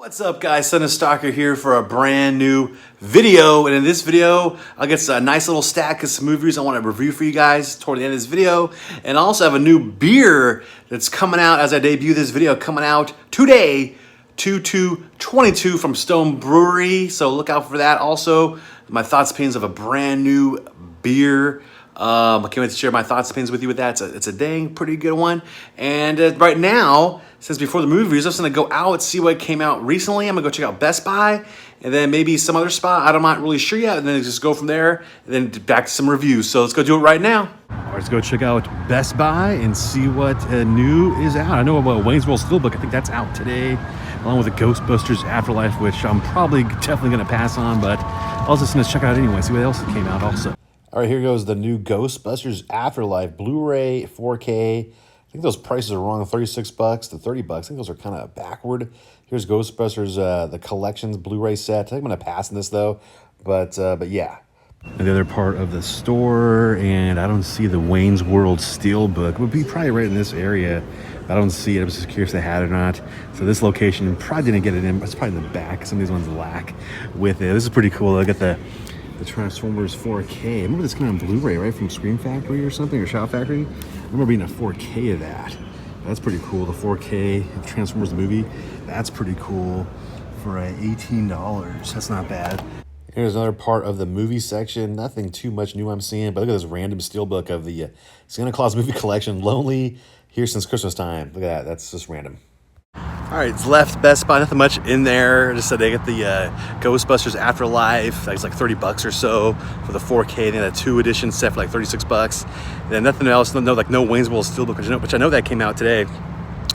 What's up guys, Cinestalker here for a brand new video, and in this video I'll get a nice little stack of some movies I want to review for you guys toward the end of this video, and I also have a new beer that's coming out as I debut this video, coming out today, 2/2/22 from Stone Brewery, so look out for that. Also, my thoughts and opinions of a brand new beer. I can't wait to share my thoughts and opinions with you with that. It's a dang pretty good one. And right now, since before the movies, I'm just gonna go out, see what came out recently. I'm gonna go check out Best Buy, and then maybe some other spot. I'm not really sure yet, and then just go from there, and then back to some reviews. So let's go do it right now. All right, let's go check out Best Buy and see what new is out. I know about Wayne's World Steelbook. I think that's out today, along with the Ghostbusters Afterlife, which I'm probably definitely gonna pass on, but I was just gonna check it out anyway, see what else came out also. All right, here goes the new Ghostbusters Afterlife Blu-ray 4K. I think those prices are wrong, $36 to $30. I think those are kind of backward. Here's Ghostbusters, the Collections Blu-ray set. I think I'm gonna pass on this though, but yeah. And the other part of the store, and I don't see the Wayne's World Steelbook. It would be probably right in this area. I don't see it. I was just curious if they had it or not. So this location probably didn't get it in. It's probably in the back. Some of these ones lack with it. This is pretty cool. I got the Transformers 4K. I remember this kind of Blu-ray, right, from Scream Factory or something, or Shout Factory. I remember being a 4K of that. That's pretty cool. The 4K of Transformers the movie. That's pretty cool for $18. That's not bad. Here's another part of the movie section. Nothing too much new I'm seeing, but look at this random steelbook of the Santa Claus movie collection. Lonely here since Christmas time. Look at that. That's just random. All right, it's left Best Buy, nothing much in there. Just said they get the Ghostbusters Afterlife. That's like $30 or so for the 4K. They had a 2 edition set for like $36. And then nothing else, no Wayne's World Steelbook, which I know that came out today.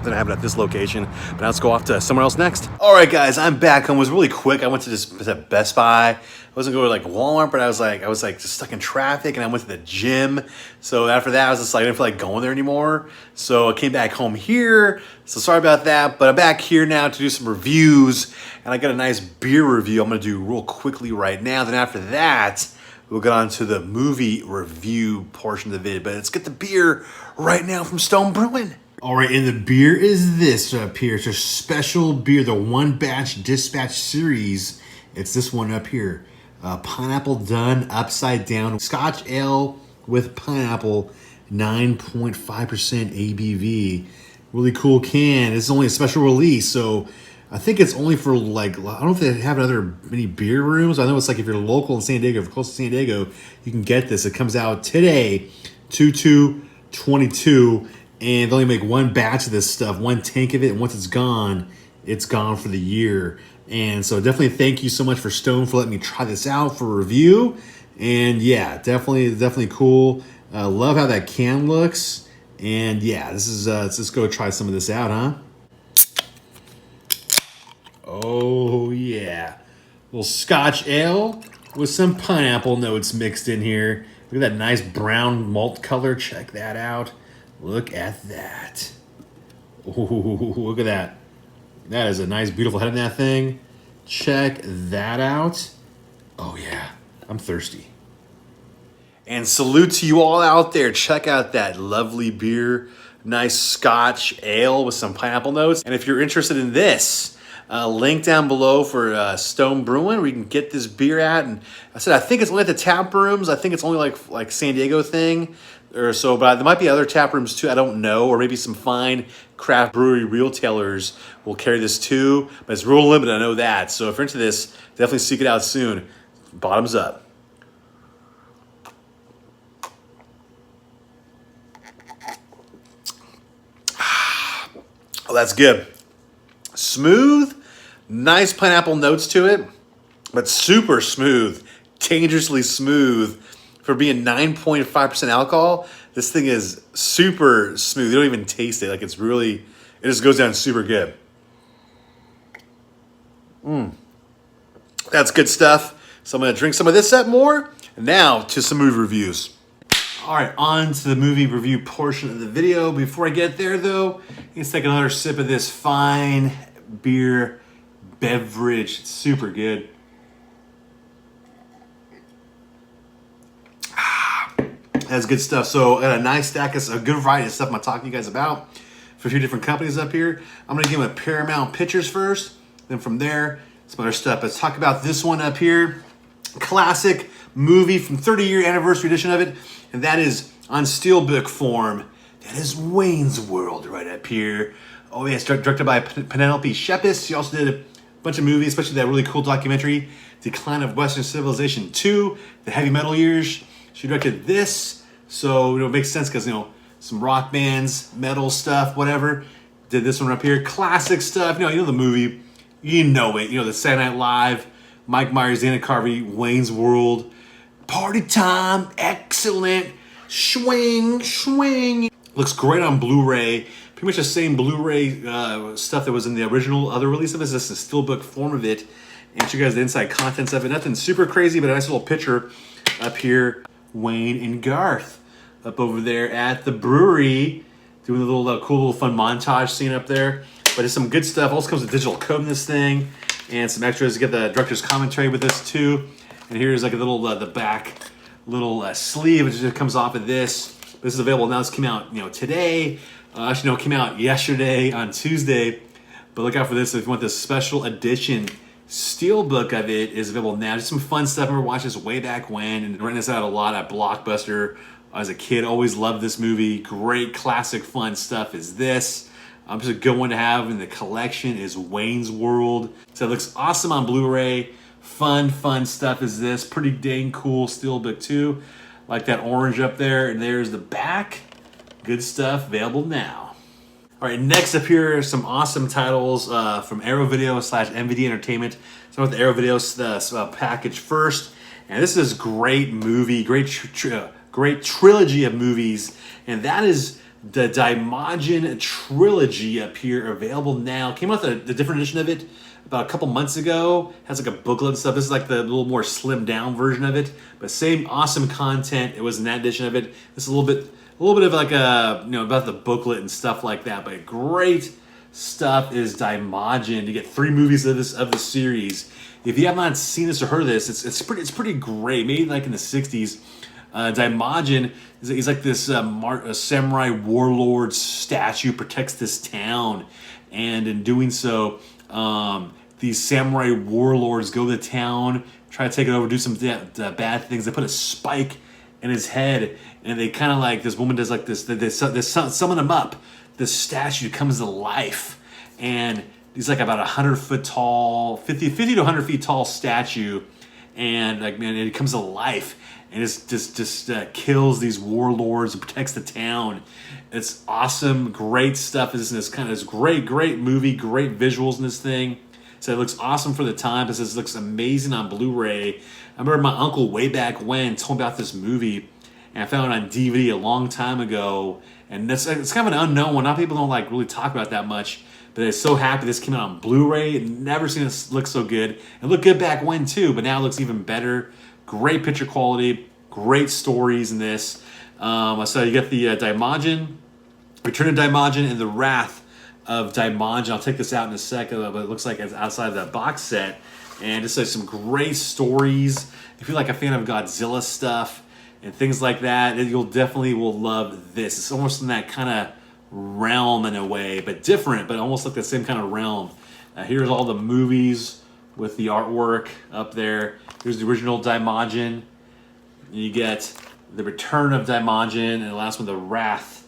Then I have it at this location, but now let's go off to somewhere else next. All right, guys, I'm back home. It was really quick. I went to Best Buy. I wasn't going to like Walmart, but I was like just stuck in traffic, and I went to the gym. So after that, I was just like, I didn't feel like going there anymore. So I came back home here. So sorry about that, but I'm back here now to do some reviews, and I got a nice beer review I'm gonna do real quickly right now. Then after that, we'll get on to the movie review portion of the video, but let's get the beer right now from Stone Brewing. All right, and the beer is this up here. It's a special beer, the One Batch Dispatch Series. It's this one up here. Pineapple Done Upside Down Scotch Ale with pineapple, 9.5% ABV. Really cool can. It's only a special release, so I think it's only for like, I don't know if they have many beer rooms. I know it's like if you're local in San Diego, if you're close to San Diego, you can get this. It comes out today, 2/2/22. And they only make one batch of this stuff, one tank of it, and once it's gone for the year. And so definitely thank you so much for Stone for letting me try this out for review. And yeah, definitely cool. Love how that can looks. And yeah, this is let's just go try some of this out, huh? Oh yeah, little Scotch ale with some pineapple notes mixed in here. Look at that nice brown malt color. Check that out. Look at that. Ooh, look at that. That is a nice, beautiful head in that thing. Check that out. Oh, yeah. I'm thirsty. And salute to you all out there. Check out that lovely beer. Nice Scotch ale with some pineapple notes. And if you're interested in this, link down below for Stone Brewing, where you can get this beer at. And I said, I think it's only at the tap rooms. I think it's only like San Diego thing or so, but there might be other tap rooms too. I don't know, or maybe some fine craft brewery retailers will carry this too. But it's real limited, I know that. So if you're into this, definitely seek it out soon. Bottoms up. Oh, that's good. Smooth. Nice pineapple notes to it, but super smooth, dangerously smooth. For being 9.5% alcohol, this thing is super smooth. You don't even taste it. Like it just goes down super good. That's good stuff. So I'm gonna drink some of this up more. And now to some movie reviews. All right, on to the movie review portion of the video. Before I get there though, let's take another sip of this fine beer beverage. It's super good. That's good stuff. So I got a nice stack of a good variety of stuff I'm gonna talk to you guys about for a few different companies up here. I'm gonna give them a Paramount Pictures first. Then from there, some other stuff. Let's talk about this one up here. Classic movie from 30-year anniversary edition of it. And that is on steelbook form. That is Wayne's World right up here. Oh yes, directed by Penelope Shepis. She also did a bunch of movies, especially that really cool documentary, Decline of Western Civilization 2, the heavy metal years. She directed this, so it makes sense because some rock bands, metal stuff, whatever. Did this one up here, classic stuff. You know the movie, you know it. The Saturday Night Live, Mike Myers, Dana Carvey, Wayne's World, party time, excellent, swing. Looks great on Blu-ray. Pretty much the same Blu-ray stuff that was in the original other release of it. This is the steelbook form of it. And show you guys the inside contents of it. Nothing super crazy, but a nice little picture up here. Wayne and Garth up over there at the brewery, doing a little cool little fun montage scene up there. But it's some good stuff. Also comes with digital code in this thing, and some extras. You get the director's commentary with this too. And here's like a little the back little sleeve, which just comes off of this. This is available now. This came out today. Actually, no, it came out yesterday on Tuesday. But look out for this if you want this special edition steelbook of it. Is available now. Just some fun stuff. I remember watching this way back when and renting this out a lot at Blockbuster as a kid. Always loved this movie. Great classic fun stuff is this. Just a good one to have in the collection is Wayne's World. So it looks awesome on Blu-ray. Fun stuff is this. Pretty dang cool steelbook too. Like that orange up there. And there's the back. Good stuff available now. All right, next up here are some awesome titles from Arrow Video / MVD Entertainment. So with the Arrow Video package first. And this is great movie, great trilogy of movies. And that is the Daimajin trilogy up here, available now. Came out the different edition of it about a couple months ago. Has like a booklet and stuff. This is like the little more slimmed down version of it, but same awesome content. It was in that edition of it. This is a little bit of like a about the booklet and stuff like that. But great stuff is Daimajin. You get 3 movies of the series. If you have not seen this or heard of this, it's pretty great. Made like in the 60s. Daimajin is like this samurai warlord statue, protects this town, and in doing so, these samurai warlords go to the town, try to take it over, do some bad things. They put a spike in his head, and they kind of like, this woman does like this, they summon him up. This statue comes to life, and he's like about 100 foot tall, 50 to 100 feet tall statue, and like, man, it comes to life. And it's just kills these warlords and protects the town. It's awesome, great stuff. This great movie, great visuals in this thing. So it looks awesome for the time. It looks amazing on Blu-ray. I remember my uncle way back when told me about this movie, and I found it on DVD a long time ago. And it's kind of an unknown one. Not people don't like really talk about that much. But I'm so happy this came out on Blu-ray. Never seen this look so good. It looked good back when too, but now it looks even better. Great picture quality, great stories in this. So you get the Daimajin, Return of Daimajin, and the Wrath of Daimajin. I'll take this out in a second, but it looks like it's outside of that box set. And just like some great stories. If you're like a fan of Godzilla stuff and things like that, you'll definitely will love this. It's almost in that kind of realm in a way, but different, but almost like the same kind of realm. Here's all the movies with the artwork up there. Here's the original Daimajin. You get the Return of Daimajin, and the last one, the Wrath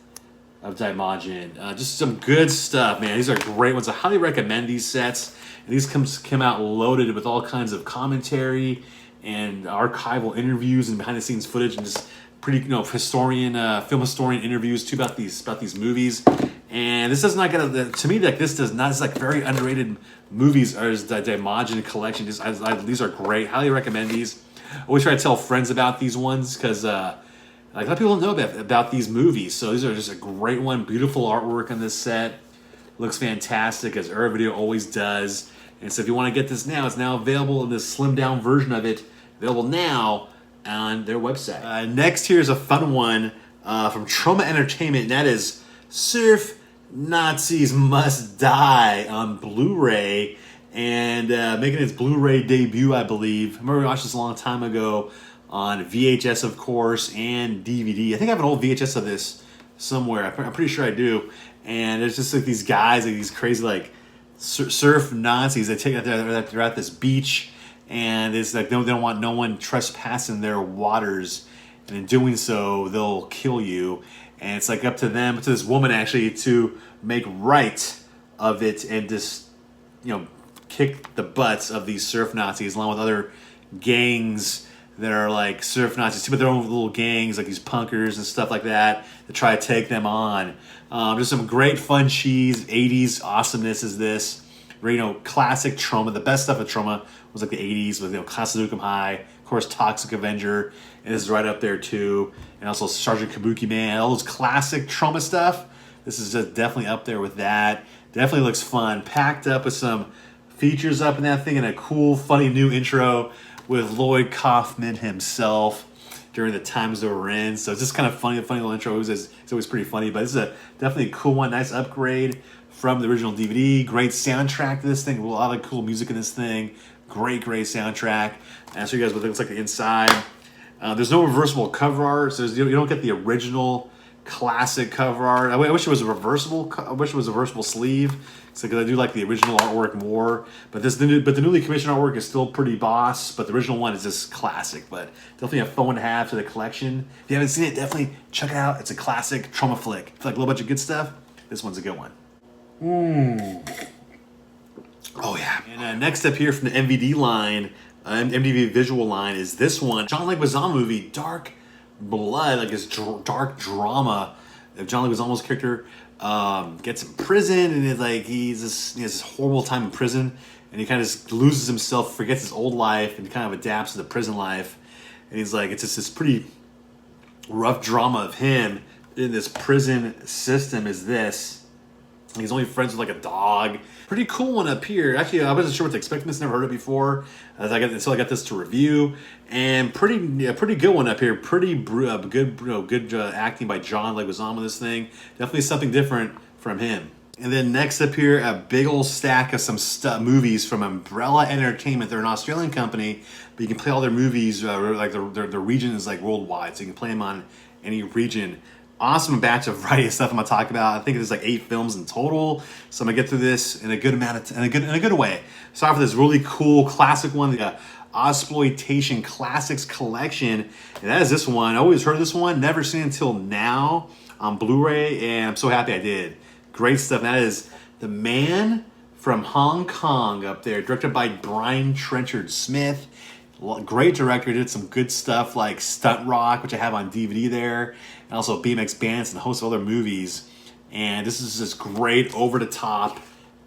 of Daimajin. Just some good stuff, man. These are great ones. I highly recommend these sets. And these come out loaded with all kinds of commentary and archival interviews and behind the scenes footage and just pretty, film historian interviews too about these movies. And this does not get to me, like this does not. It's like very underrated movies as the Daimajin collection. These are great. Highly recommend these. I always try to tell friends about these ones because like a lot of people don't know about these movies. So these are just a great one. Beautiful artwork on this set. Looks fantastic, as Arrow Video always does. And so if you want to get this now, it's now available in this slimmed down version of it. Available now on their website. Next, here's a fun one from Trauma Entertainment, and that is Surf Nazis Must Die on Blu-ray, and making its Blu-ray debut, I believe. I remember we watched this a long time ago on VHS, of course, and DVD. I think I have an old VHS of this somewhere. I'm pretty sure I do. And it's just like these guys, like these crazy, like surf Nazis. They take they're at this beach, and it's like they don't want no one trespassing their waters, and in doing so, they'll kill you. And it's like up to them, to this woman actually, to make right of it and just, kick the butts of these surf Nazis along with other gangs that are like surf Nazis too, but their own little gangs, like these punkers and stuff like that, to try to take them on. Just some great fun cheese, 80s awesomeness is this. Classic Trauma. The best stuff of Trauma was like the 80s with, Classic Nukem High, of course, Toxic Avenger, and this is right up there too. And also Sergeant Kabuki Man, all those classic Trauma stuff. This is just definitely up there with that. Definitely looks fun. Packed up with some features up in that thing, and a cool, funny new intro with Lloyd Kaufman himself during the times that we're in. So it's just kind of funny little intro. It's always pretty funny, but this is definitely a cool one. Nice upgrade from the original DVD. Great soundtrack to this thing. A lot of cool music in this thing. Great soundtrack. And I'll show you guys what it looks like the inside. There's no reversible cover art, so you don't get the original classic cover art. I wish it was a reversible. I wish it was a reversible sleeve. Because I do like the original artwork more. But the newly commissioned artwork is still pretty boss. But the original one is just classic. But definitely a fun one to have to the collection. If you haven't seen it, definitely check it out. It's a classic Trauma flick. If you like a little bunch of good stuff, this one's a good one. Oh yeah. And next up here from the MVD line, MVD Visual line, is this one. John Leguizamo movie, Dark Blood, like this dark drama of John Leguizamo's character. Gets in prison, and it's like he has this horrible time in prison, and he kind of just loses himself, forgets his old life, and kind of adapts to the prison life. And he's like, it's just this pretty rough drama of him in this prison system. Is this? He's only friends with like a dog. Pretty cool one up here. Actually, I wasn't sure what to expect from this. Never heard it before. Until I got this to review, and pretty good one up here. Pretty good acting by John Leguizamo. This thing definitely something different from him. And then next up here, a big old stack of some movies from Umbrella Entertainment. They're an Australian company, but you can play all their movies. Like their region is like worldwide, so you can play them on any region. Awesome batch of variety of stuff I'm gonna talk about. I think there's like 8 films in total, so I'm gonna get through this in a good amount of in a good way. Start for this really cool classic one, the Exploitation Classics collection, and that is this one. I always heard of this one, never seen it until now on Blu-ray, and I'm so happy I did. Great stuff. And that is The Man from Hong Kong up there, directed by Brian Trenchard Smith. Great director, did some good stuff like Stunt Rock, which I have on DVD there, and also BMX Bandits and a host of other movies. And this is just great over-the-top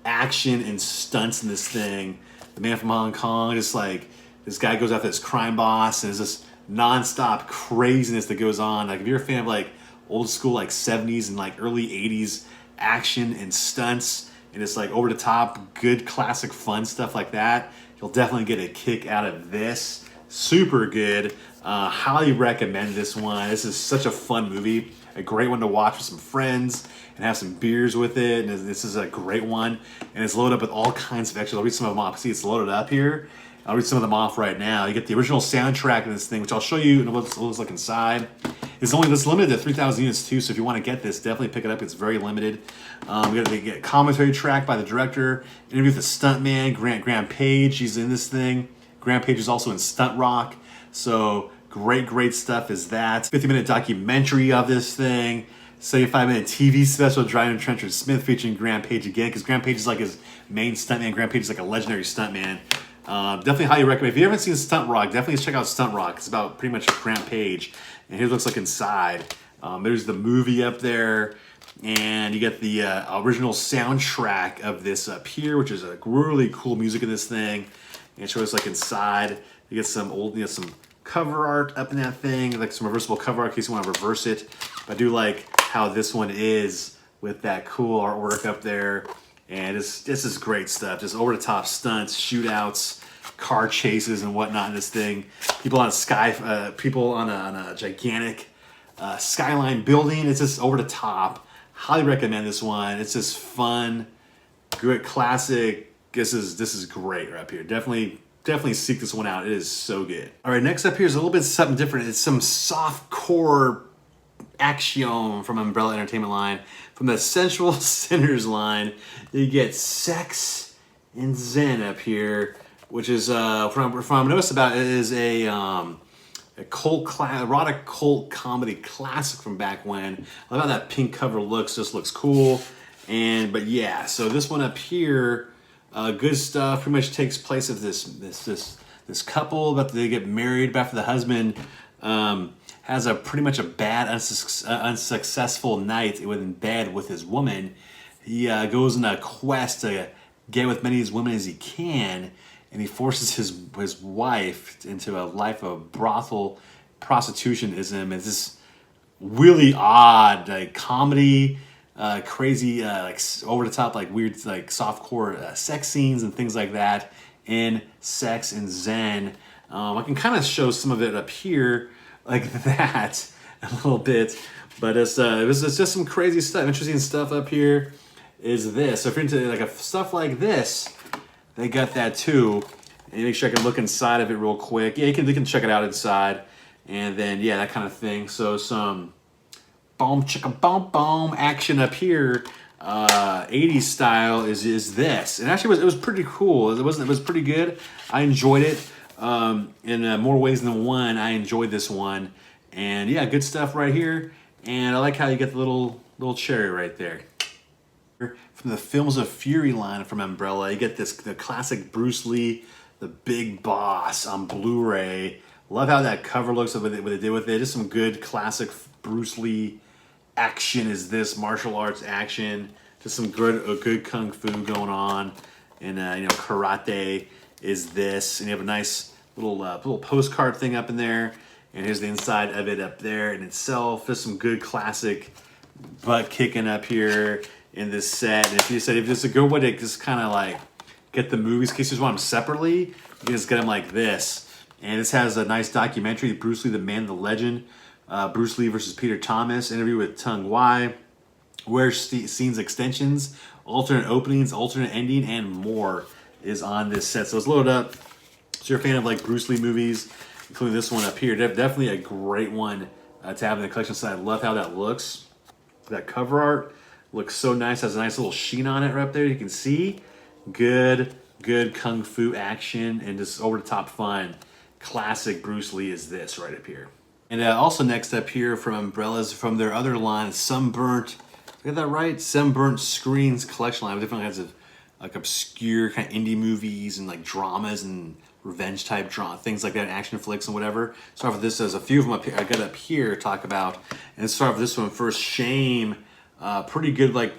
action and stunts in this thing. The Man from Hong Kong, just like this guy goes after this crime boss, and there's this non-stop craziness that goes on. Like if you're a fan of like old school like 70s and like early 80s action and stunts, and it's like over-the-top, good classic fun stuff like that, you'll definitely get a kick out of this. Super good. Highly recommend this one. This is such a fun movie. A great one to watch with some friends and have some beers with it. And this is a great one. And it's loaded up with all kinds of extras. I'll read some of them off. See, it's loaded up here. I'll read some of them off right now. You get the original soundtrack of this thing, which I'll show you what it looks like inside. It's limited to 3,000 units too, so if you want to get this, definitely pick it up. It's very limited. We get a commentary track by the director, interview with the stuntman, Grant Page. He's in this thing. Grant Page is also in Stunt Rock. So great stuff is that. 50-minute documentary of this thing. 75-minute TV special, Brian Trenchard Smith, featuring Grant Page again, because Grant Page is like his main stuntman. Grant Page is like a legendary stuntman. Definitely highly recommend. If you haven't seen Stunt Rock, definitely check out Stunt Rock. It's about pretty much Grant Page. And here it looks like inside. There's the movie up there. And you get the original soundtrack of this up here, which is a really cool music in this thing. And it shows like inside. You get some some cover art up in that thing, like some reversible cover art in case you want to reverse it. But I do like how this one is with that cool artwork up there. And this is great stuff. Just over the top stunts, shootouts, car chases, and whatnot in this thing. People on a gigantic skyline building. It's just over the top. Highly recommend this one. It's just fun, good classic. This is great right up here. Definitely seek this one out. It is so good. All right, next up here is a little bit something different. It's some soft core Action from Umbrella Entertainment line. From the Sensual Sinners line, you get Sex and Zen up here, which is from I noticed about it is a erotic cult comedy classic from back when. I love how that pink cover looks. Just looks cool. But yeah, so this one up here, good stuff. Pretty much takes place of this couple about they get married after the husband has pretty much a bad, unsuccessful night in bed with his woman. He goes on a quest to get with many as women as he can, and he forces his wife into a life of brothel prostitutionism. It's this really odd comedy, crazy, like over the top, like weird, like softcore sex scenes and things like that in Sex and Zen. I can kind of show some of it up here like that a little bit, but it's just some crazy stuff, interesting stuff up here. Is this? So if you're into like stuff like this, they got that too. And make sure I can look inside of it real quick. Yeah, you can check it out inside, and then yeah, that kind of thing. So some boom chicka boom boom action up here. 80s style is this, and actually it was pretty cool. It was pretty good. I enjoyed it. In more ways than one, I enjoyed this one, and yeah, good stuff right here. And I like how you get the little cherry right there. From the Films of Fury line from Umbrella, you get the classic Bruce Lee, the Big Boss on Blu-ray. Love how that cover looks, what they did with it. Just some good classic Bruce Lee action. Is this martial arts action? Just some good kung fu going on, and karate is this, and you have a nice little postcard thing up in there, and here's the inside of it up there in itself. Just some good classic butt kicking up here in this set. And if it's a good way to just kind of like get the movies, in case you just want them separately, you can just get them like this. And this has a nice documentary, Bruce Lee, the Man, the Legend, Bruce Lee versus Peter Thomas, interview with Tung Wai, where scenes extensions, alternate openings, alternate ending, and more is on this set. So it's loaded up. So you're a fan of like Bruce Lee movies, including this one up here. Definitely a great one to have in the collection side. I love how that looks. That cover art looks so nice. Has a nice little sheen on it right up there. You can see good kung fu action and just over the top fun. Classic Bruce Lee is this right up here. And also next up here from Umbrellas from their other line, Sunburnt. Get that right? Sunburnt Screens collection line. Different kinds of like obscure kind of indie movies and like dramas and revenge type drama, things like that, action flicks and whatever. Start with this as a few of them up here. I got up here to talk about, and start with this one first. Shame, pretty good, like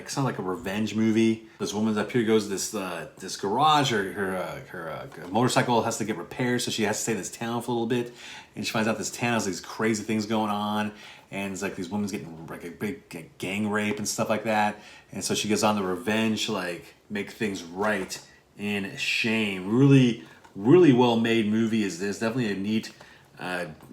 sound like a revenge movie. This woman's up here goes to this garage. Her motorcycle has to get repaired, so she has to stay in this town for a little bit. And she finds out this town has these crazy things going on, and it's like these women's getting like a big gang rape and stuff like that. And so she goes on the revenge, like make things right in Shame. Really well made movie is this. Definitely a neat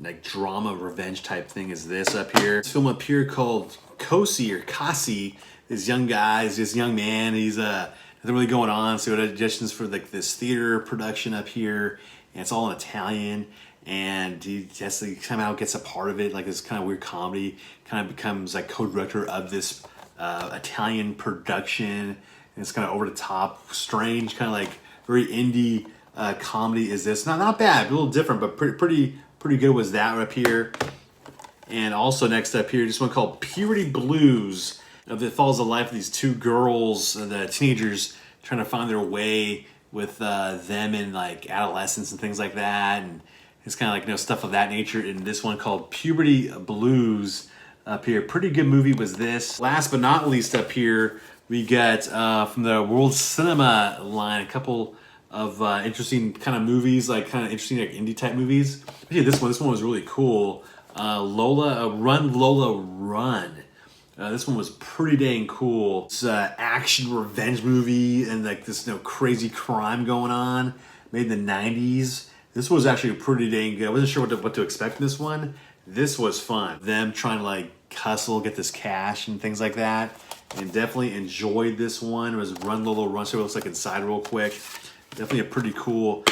like drama revenge type thing is this up here. This film up here called Kasi. This young guy, this young man, he's nothing really going on, so it auditions for like this theater production up here, and it's all in Italian, and he somehow gets a part of it, like this kind of weird comedy, kind of becomes like co-director of this Italian production, and it's kind of over the top, strange, kind of like very indie comedy is this. Not bad, a little different, but pretty good was that up here. And also next up here, this one called Puberty Blues. That follows the life of these two girls, the teenagers trying to find their way with them in like adolescence and things like that. And it's kind of like stuff of that nature. In this one called Puberty Blues up here. Pretty good movie was this. Last but not least up here, we got from the World Cinema line, a couple of interesting kind of movies, like kind of interesting like indie type movies. Actually, this one was really cool. Run Lola Run. This one was pretty dang cool. It's an action revenge movie and like this crazy crime going on, made in the 90s. This was actually pretty dang good. I wasn't sure what to expect from this one. This was fun. Them trying to like hustle, get this cash and things like that. And definitely enjoyed this one. It was Run Lola Run. So it looks like inside real quick. Definitely a pretty cool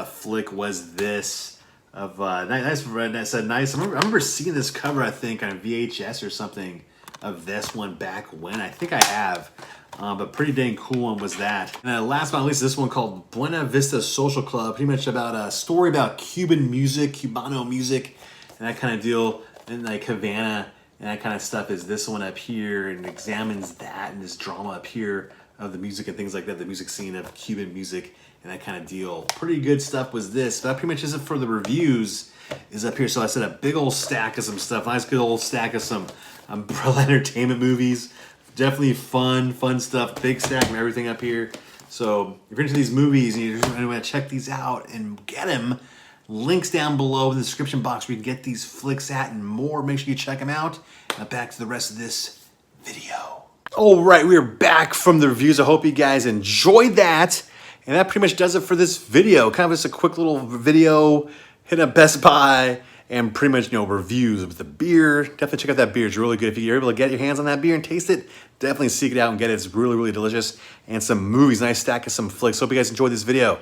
flick was this. nice. I remember seeing this cover, I think, on VHS or something of this one back when. I think I have. But pretty dang cool one was that. And last but not least, this one called Buena Vista Social Club. Pretty much about a story about Cuban music, Cubano music, and that kind of deal. And like Havana and that kind of stuff is this one up here, and examines that and this drama up here of the music and things like that, the music scene of Cuban music and that kind of deal. Pretty good stuff was this. But that pretty much is it for the reviews, is up here. So I said a big old stack of some stuff. Nice good old stack of some Umbrella Entertainment movies. Definitely fun stuff. Big stack of everything up here. So if you're into these movies and you want to check these out and get them, links down below in the description box where you can get these flicks at and more. Make sure you check them out. Now back to the rest of this video. All right, we are back from the reviews. I hope you guys enjoyed that. And that pretty much does it for this video. Kind of just a quick little video, hit up Best Buy, and pretty much, reviews of the beer. Definitely check out that beer. It's really good. If you're able to get your hands on that beer and taste it, definitely seek it out and get it. It's really, really delicious. And some movies, nice stack of some flicks. Hope you guys enjoyed this video.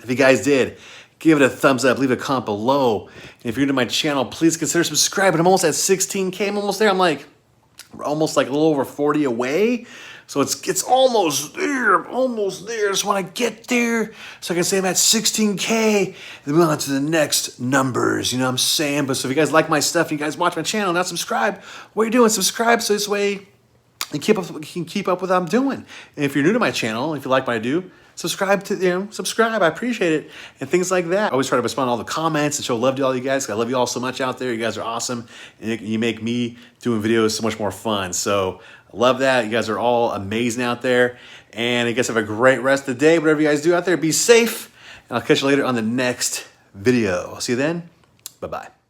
If you guys did, give it a thumbs up, leave a comment below. And if you're new to my channel, please consider subscribing. I'm almost at 16K. I'm almost there. We're almost like a little over 40 away. So it's almost there. I'm almost there. I just want to get there so I can say I'm at 16K and then move on to the next numbers. You know what I'm saying? But so if you guys like my stuff, you guys watch my channel, not subscribe, what are you doing? Subscribe so this way you can keep up with what I'm doing. And if you're new to my channel, if you like what I do, subscribe. I appreciate it. And things like that. I always try to respond to all the comments and show love to all you guys. I love you all so much out there. You guys are awesome. And you make me doing videos so much more fun. So I love that. You guys are all amazing out there. And I guess have a great rest of the day. Whatever you guys do out there, be safe. And I'll catch you later on the next video. I'll see you then. Bye-bye.